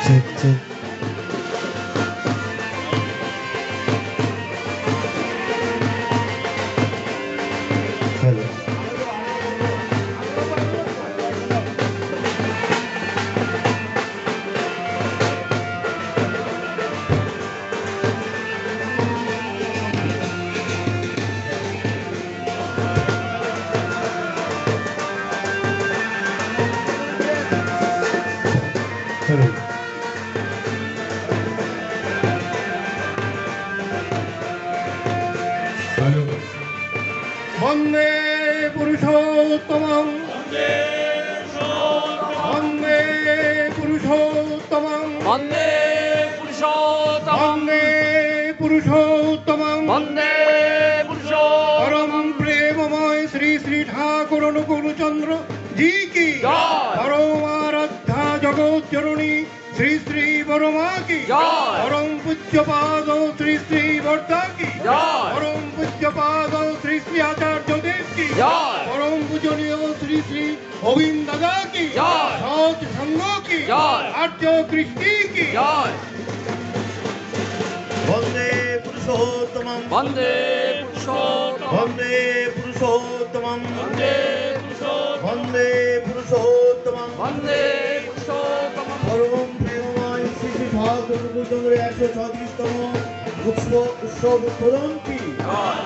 Check check. Hello. Hello. Hello. বন্দে পুরুষোত্তমং বন্দে পুরুষোত্তমং বন্দে পুরুষোত্তমং বন্দে পুরুষোত্তমং বন্দে পুরুষোত্তমং পরম প্রেমময় শ্রী শ্রী ঠাকুর অনুকূল চন্দ্র জি কি জয়। পরম আরাধ্যা জগৎ জননী শ্রী শ্রী বরমা কি জয়। পরম পূজ্যপাদ শ্রী শ্রী বর্ধা কি জয়। পরম পূজ্যপাদ শ্রী শ্রী আচার্য দেব কি জয়। পরম পূজনীয় শ্রী শ্রী গোবিন্দ দাদা কি জয়। সৎ সঙ্গ কি জয়। আর্য কৃষ্টি কি জয়। বন্দে পুরুষোত্তমং বন্দে পুরুষোত্তমং বন্দে পুরুষোত্তমং বন্দে পুরুষোত্তমং বন্দে পুরুষোত্তমং বন্দে পুরুষোত্তমং পরম প্রেমময় শ্রী শ্রী ঠাকুর অনুকূল চন্দ্রের 136তম উৎসব উদ্বোধন কি জয়।